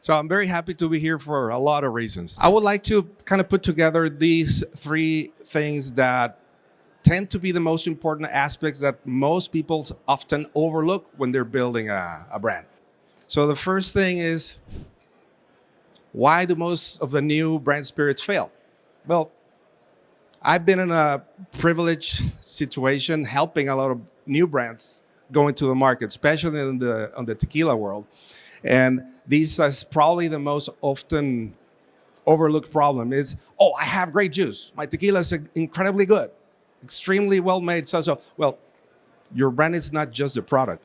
So I'm very happy to be here for a lot of reasons. I would like to kind of put together these three things that tend to be the most important aspects that most people often overlook when they're building a brand. So the first thing is, why do most of the new brand spirits fail? Well, I've been in a privileged situation helping a lot of new brands go into the market, especially in the tequila world. And this is probably the most often overlooked problem is, oh, I have great juice. My tequila is incredibly good, extremely well made. Well, your brand is not just the product.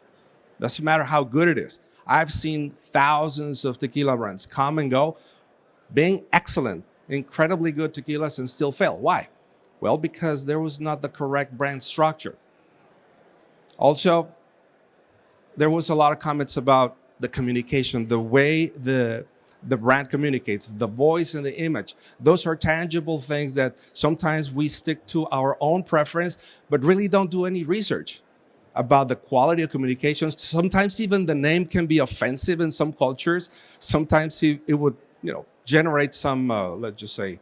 Doesn't matter how good it is. I've seen thousands of tequila brands come and go, being excellent, incredibly good tequilas and still fail. Why? Well, because there was not the correct brand structure. Also, there was a lot of comments about the communication, the way the brand communicates, the voice and the image. Those are tangible things that sometimes we stick to our own preference, but really don't do any research about the quality of communications. Sometimes even the name can be offensive in some cultures. Sometimes it would, generate some, let's just say,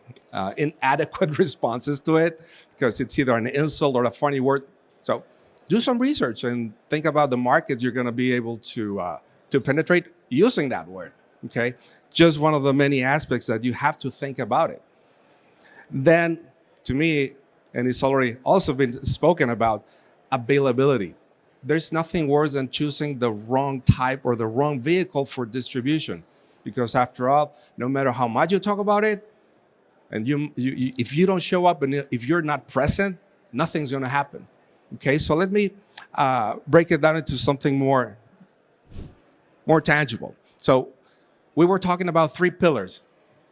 inadequate responses to it because it's either an insult or a funny word. So do some research and think about the markets you're going to be able to penetrate using that word. Okay, just one of the many aspects that you have to think about it. Then, to me, and it's already also been spoken about, availability. There's nothing worse than choosing the wrong type or the wrong vehicle for distribution. Because after all, no matter how much you talk about it, and if you don't show up and if you're not present, nothing's going to happen. Okay, so let me break it down into something more tangible. So we were talking about three pillars.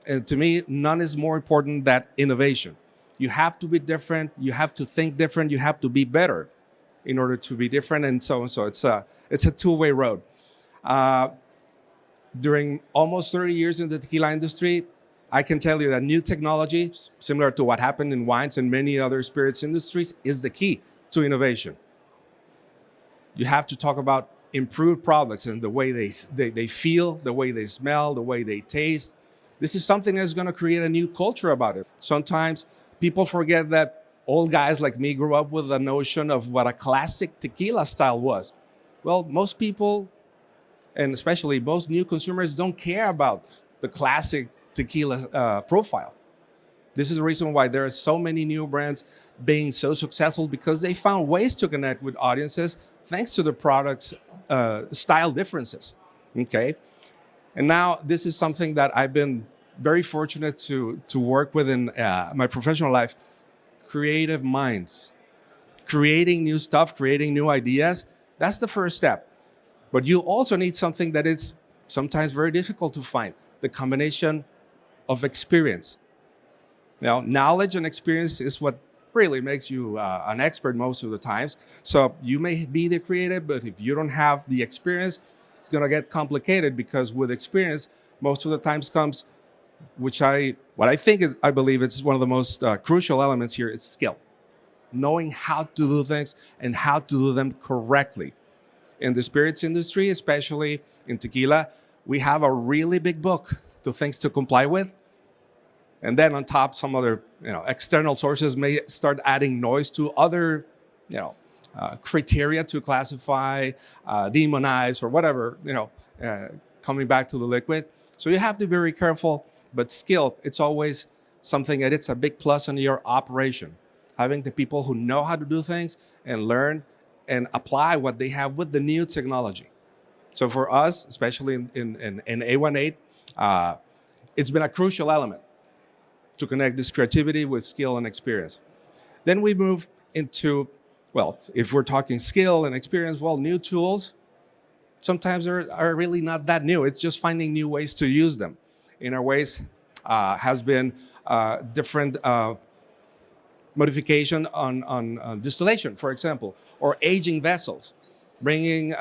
And to me, none is more important than innovation. You have to be different. You have to think different. You have to be better in order to be different, and so on. So it's a two-way road. During almost 30 years in the tequila industry, I can tell you that new technology, similar to what happened in wines and many other spirits industries, is the key to innovation. You have to talk about improved products and the way they feel, the way they smell, the way they taste. This is something that's going to create a new culture about it. Sometimes people forget that old guys like me grew up with the notion of what a classic tequila style was. Well, most people, and especially most new consumers, don't care about the classic tequila profile. This is the reason why there are so many new brands being so successful, because they found ways to connect with audiences thanks to the product's style differences. Okay, and now this is something that I've been very fortunate to work with in my professional life. Creative minds, creating new stuff, creating new ideas. That's the first step. But you also need something that is sometimes very difficult to find: the combination of experience. Now, knowledge and experience is what really makes you an expert most of the times. So you may be the creative, but if you don't have the experience, it's going to get complicated, because with experience, most of the times comes, I believe it's one of the most crucial elements here, is skill. Knowing how to do things and how to do them correctly. In the spirits industry, especially in tequila, we have a really big book to things to comply with. And then on top, some other external sources may start adding noise to other criteria to classify, demonize, or whatever, coming back to the liquid. So you have to be very careful. But skill, it's always something that it's a big plus in your operation. Having the people who know how to do things and learn and apply what they have with the new technology. So for us, especially in A18, it's been a crucial element to connect this creativity with skill and experience. Then we move into, well, if we're talking skill and experience, well, new tools sometimes are really not that new. It's just finding new ways to use them. In our ways has been different modification on distillation, for example, or aging vessels, bringing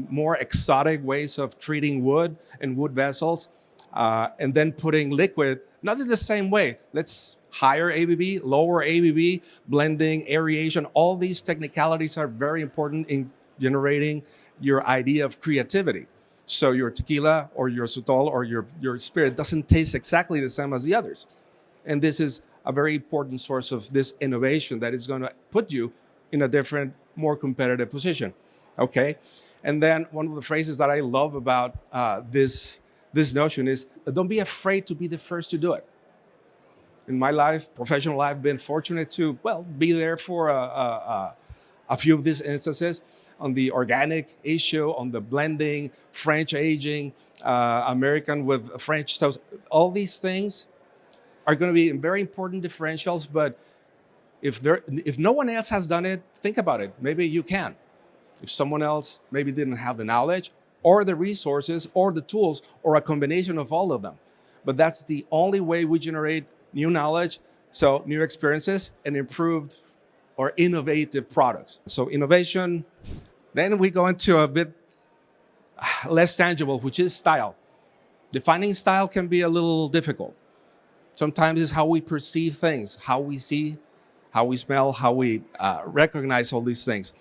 more exotic ways of treating wood and wood vessels, and then putting liquid, not in the same way. Let's higher ABV, lower ABV, blending, aeration. All these technicalities are very important in generating your idea of creativity. So your tequila or your sotol or your spirit doesn't taste exactly the same as the others. And this is a very important source of this innovation that is going to put you in a different, more competitive position. Okay? And then one of the phrases that I love about this notion is don't be afraid to be the first to do it. In my life, professional life, I've been fortunate to, well, be there for a few of these instances on the organic issue, on the blending, French aging, American with French toast. All these things are going to be very important differentials, but if no one else has done it, think about it. Maybe you can. If someone else maybe didn't have the knowledge or the resources or the tools or a combination of all of them. But that's the only way we generate new knowledge, so new experiences and improved or innovative products. So innovation, then we go into a bit less tangible, which is style. Defining style can be a little difficult. Sometimes it's how we perceive things, how we see, how we smell, how we recognize all these things.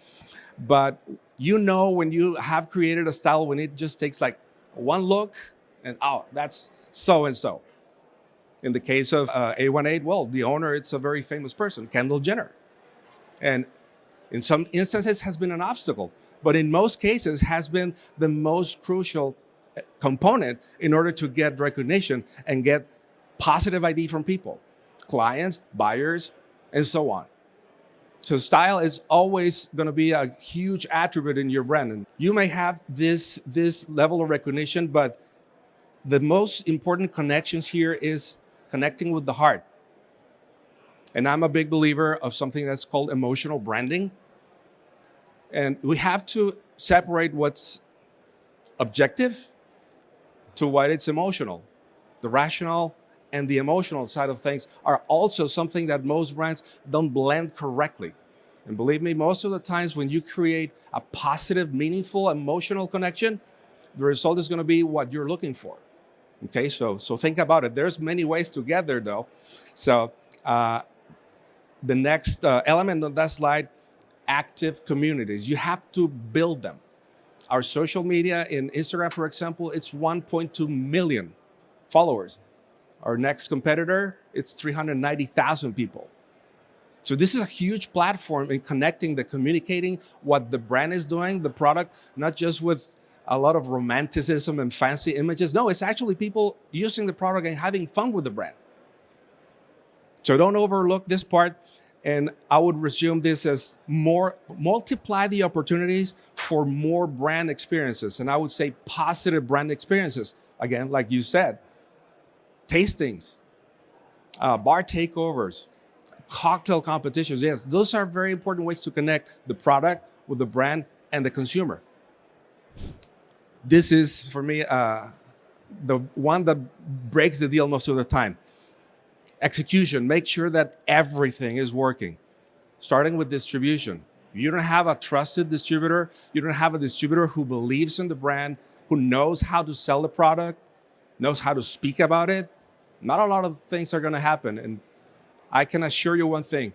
But you know when you have created a style, when it just takes like one look and, oh, that's so-and-so. In the case of A18, well, the owner, it's a very famous person, Kendall Jenner. And in some instances has been an obstacle, but in most cases has been the most crucial component in order to get recognition and get positive ID from people, clients, buyers, and so on. So style is always going to be a huge attribute in your brand. And you may have this level of recognition, but the most important connections here is connecting with the heart. And I'm a big believer of something that's called emotional branding. And we have to separate what's objective to what it's emotional. The rational and the emotional side of things are also something that most brands don't blend correctly. And believe me, most of the times when you create a positive, meaningful, emotional connection, the result is going to be what you're looking for. Okay, so think about it. There's many ways to get there, though. So the next element on that slide, active communities. You have to build them. Our social media in Instagram, for example, it's 1.2 million followers. Our next competitor, it's 390,000 people. So this is a huge platform in connecting, communicating what the brand is doing, the product, not just with a lot of romanticism and fancy images. No, it's actually people using the product and having fun with the brand. So don't overlook this part. And I would resume this as multiply the opportunities for more brand experiences. And I would say positive brand experiences. Again, like you said, tastings, bar takeovers, cocktail competitions. Yes, those are very important ways to connect the product with the brand and the consumer. This is, for me, the one that breaks the deal most of the time. Execution, make sure that everything is working, starting with distribution. You don't have a trusted distributor. You don't have a distributor who believes in the brand, who knows how to sell the product, knows how to speak about it. Not a lot of things are going to happen. And I can assure you one thing.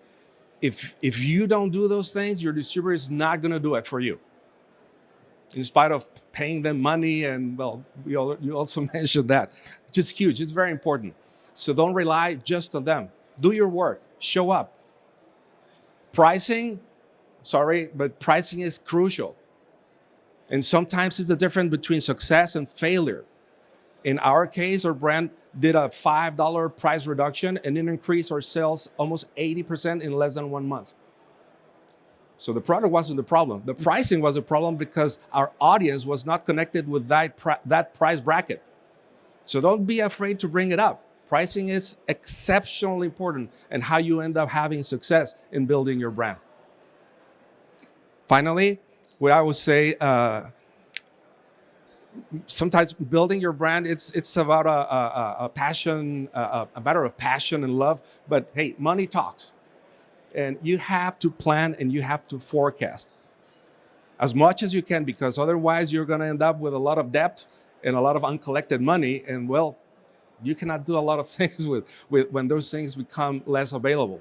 If you don't do those things, your distributor is not going to do it for you. In spite of paying them money, and well, you also mentioned that. It's just huge. It's very important. So don't rely just on them. Do your work. Show up. Pricing, sorry, but pricing is crucial. And sometimes it's the difference between success and failure. In our case, our brand did a $5 price reduction and it increased our sales almost 80% in less than 1 month. So the product wasn't the problem. The pricing was the problem because our audience was not connected with that price bracket. So don't be afraid to bring it up. Pricing is exceptionally important and how you end up having success in building your brand. Finally, what I would say, sometimes building your brand, it's about a passion, a matter of passion and love. But hey, money talks. And you have to plan and you have to forecast as much as you can, because otherwise you're going to end up with a lot of debt and a lot of uncollected money. And well, you cannot do a lot of things with when those things become less available.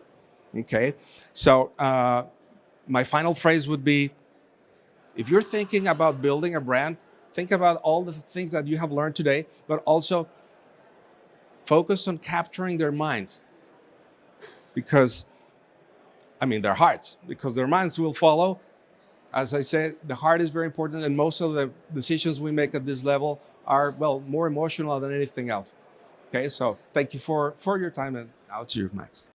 Okay, so my final phrase would be, if you're thinking about building a brand, Think about all the things that you have learned today, but also focus on capturing their minds. Because, I mean, their hearts, because their minds will follow. As I said, the heart is very important, and most of the decisions we make at this level are, well, more emotional than anything else. Okay, so thank you for your time, and out to you, Max.